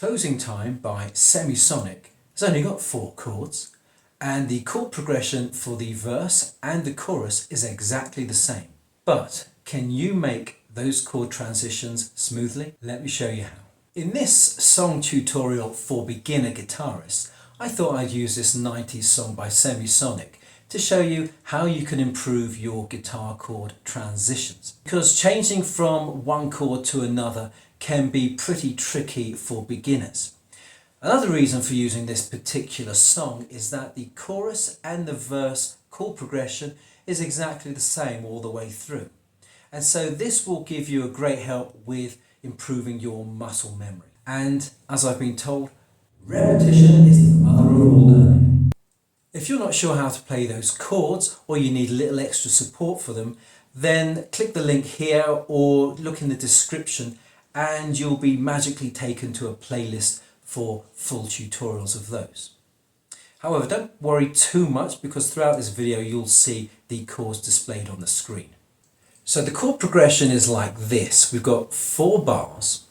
Closing Time by Semisonic has only got 4 chords, and the chord progression for the verse and the chorus is exactly the same. But can you make those chord transitions smoothly? Let me show you how. In this song tutorial for beginner guitarists, I thought I'd use this 90s song by Semisonic to show you how you can improve your guitar chord transitions. Because changing from one chord to another can be pretty tricky for beginners. Another reason for using this particular song is that the chorus and the verse chord progression is exactly the same all the way through. And so this will give you a great help with improving your muscle memory. And as I've been told, repetition is the mother of all learning. If you're not sure how to play those chords, or you need a little extra support for them, then click the link here or look in the description and you'll be magically taken to a playlist for full tutorials of those. However, don't worry too much because throughout this video you'll see the chords displayed on the screen. So the chord progression is like this. We've got 4 bars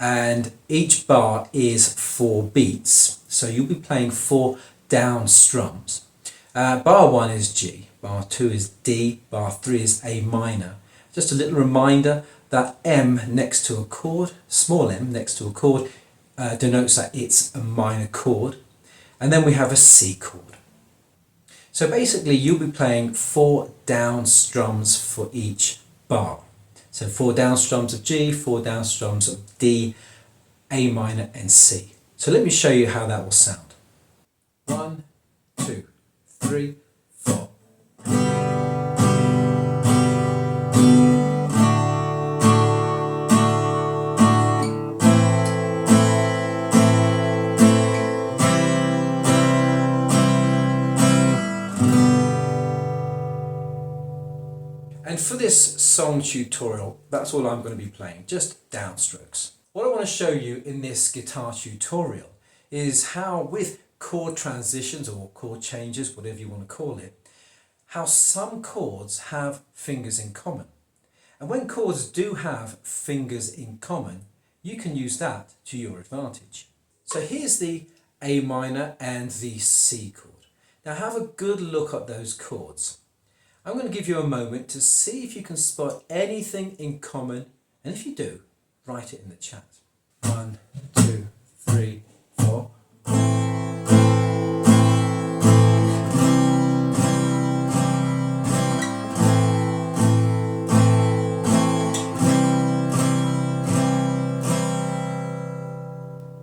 and each bar is 4 beats. So you'll be playing 4 down strums. Bar 1 is G, bar 2 is D, bar 3 is A minor. Just a little reminder that M next to a chord, small m next to a chord, denotes that it's a minor chord. And then we have a C chord. So basically you'll be playing 4 down strums for each bar. So 4 down strums of G, 4 down strums of D, A minor and C. So let me show you how that will sound. 1, 2, 3, 4. And for this song tutorial, that's all I'm going to be playing, just downstrokes. What I want to show you in this guitar tutorial is how with chord transitions or chord changes, whatever you want to call it, how some chords have fingers in common. And when chords do have fingers in common, you can use that to your advantage. So here's the A minor and the C chord. Now have a good look at those chords. I'm going to give you a moment to see if you can spot anything in common, and if you do, write it in the chat. 1, 2, 3, 4.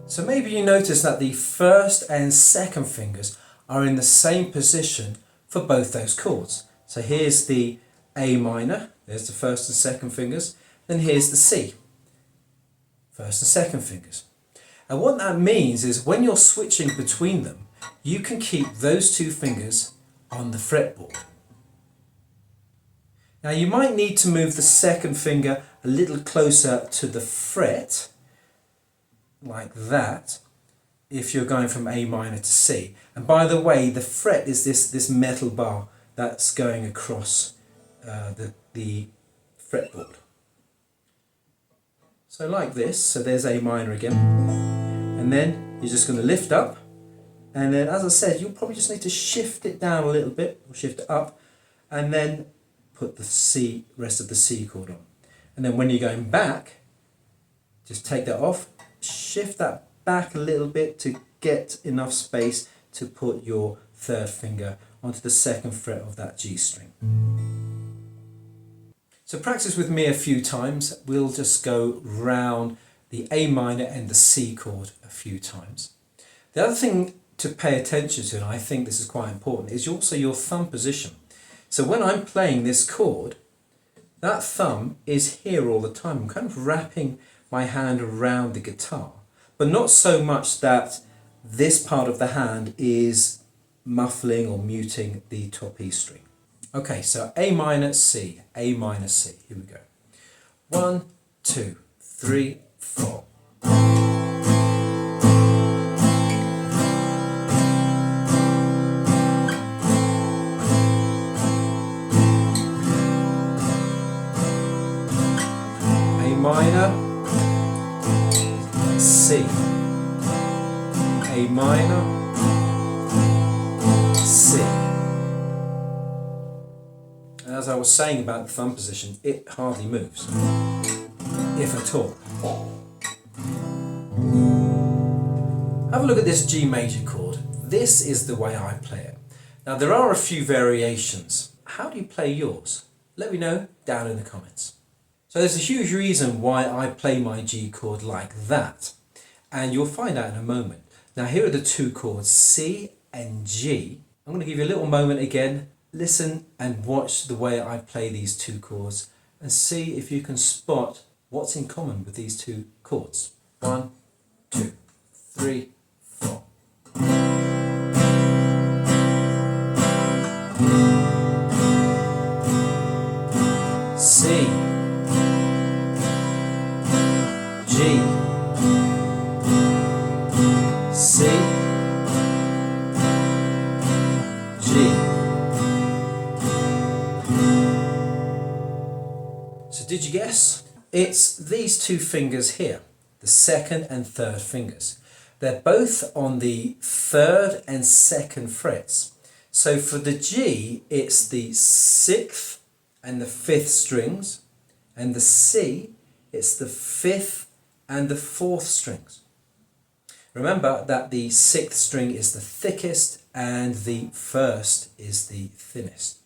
So maybe you notice that the first and second fingers are in the same position for both those chords. So here's the A minor, there's the first and second fingers, then here's the C, first and second fingers. And what that means is when you're switching between them, you can keep those 2 fingers on the fretboard. Now you might need to move the second finger a little closer to the fret, like that, if you're going from A minor to C. And by the way, the fret is this metal bar that's going across the fretboard. So like this, so there's A minor again, and then you're just going to lift up, and then as I said, you'll probably just need to shift it down a little bit, or shift it up, and then put the rest of the C chord on. And then when you're going back, just take that off, shift that back a little bit to get enough space to put your third finger onto the second fret of that G string. So practice with me a few times. We'll just go round the A minor and the C chord a few times. The other thing to pay attention to, and I think this is quite important, is also your thumb position. So when I'm playing this chord, that thumb is here all the time. I'm kind of wrapping my hand around the guitar, but not so much that this part of the hand is muffling or muting the top E string. Okay, so A minor, C, A minor, C. Here we go. 1, 2, 3, 4. A minor, C. A minor, C. And as I was saying about the thumb position, it hardly moves, if at all. Have a look at this G major chord. This is the way I play it. Now there are a few variations. How do you play yours? Let me know down in the comments. So there's a huge reason why I play my G chord like that, and you'll find out in a moment. Now here are the two chords, C and G. I'm going to give you a little moment again. Listen and watch the way I play these two chords and see if you can spot what's in common with these two chords. 1, 2, 3, 4. C, G, C, G. So did you guess? It's these two fingers here, the second and third fingers. They're both on the third and second frets. So for the G, it's the sixth and the fifth strings, and the C, it's the fifth and the fourth strings. Remember that the sixth string is the thickest and the first is the thinnest.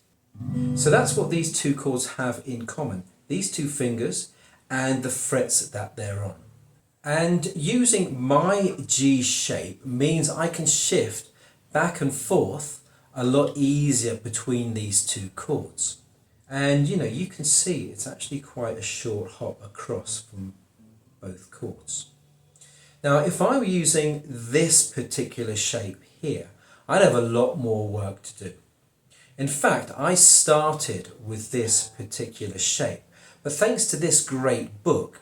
So that's what these two chords have in common, these two fingers and the frets that they're on. And using my G shape means I can shift back and forth a lot easier between these two chords. And you can see it's actually quite a short hop across from both chords. Now if I were using this particular shape here, I'd have a lot more work to do. In fact, I started with this particular shape, but thanks to this great book,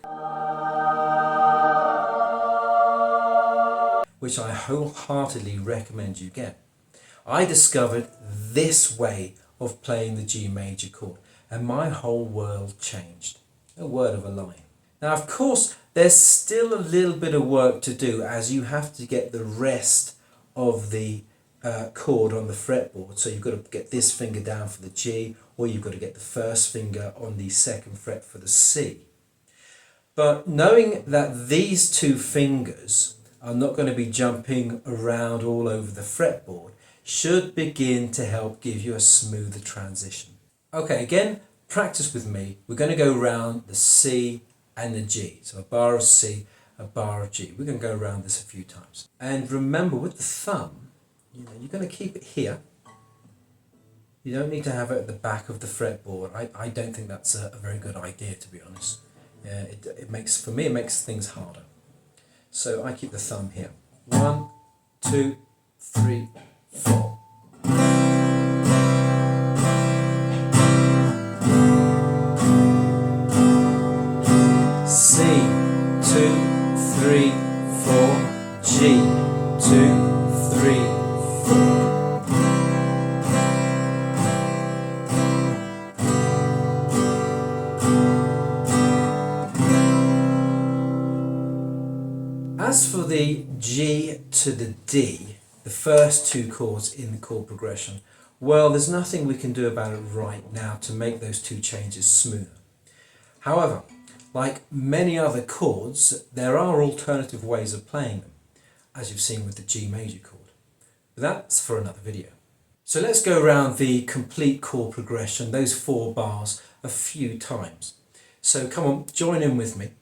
which I wholeheartedly recommend you get, I discovered this way of playing the G major chord, and my whole world changed. A word of a lie. Now of course there's still a little bit of work to do, as you have to get the rest of the chord on the fretboard. So you've got to get this finger down for the G, or you've got to get the first finger on the second fret for the C. But knowing that these two fingers are not going to be jumping around all over the fretboard should begin to help give you a smoother transition. Okay, again, practice with me. We're going to go around the C and the G. So a bar of C, a bar of G. We're going to go around this a few times. And remember, with the thumb, you're going to keep it here. You don't need to have it at the back of the fretboard. I don't think that's a very good idea, to be honest. It makes things harder. So I keep the thumb here. 1, 2, 3, 4. C, 2, 3, 4, G, 2, 3, 4. As for the G to the D, the first two chords in the chord progression, well, there's nothing we can do about it right now to make those two changes smoother. However, like many other chords, there are alternative ways of playing them, as you've seen with the G major chord. But that's for another video. So let's go around the complete chord progression, those 4 bars, a few times. So come on, join in with me.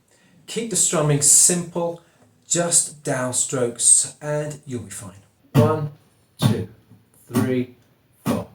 Keep the strumming simple, just downstrokes, and you'll be fine. 1, 2, 3, 4.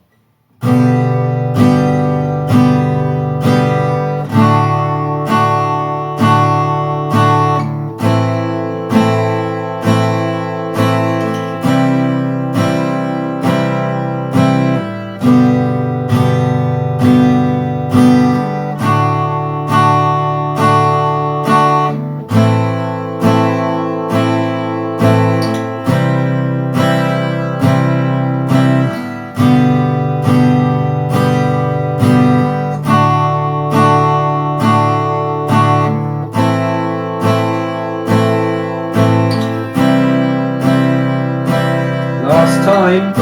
time.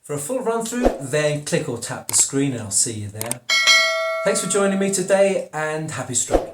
For a full run through, then click or tap the screen and I'll see you there. Thanks for joining me today and happy strumming.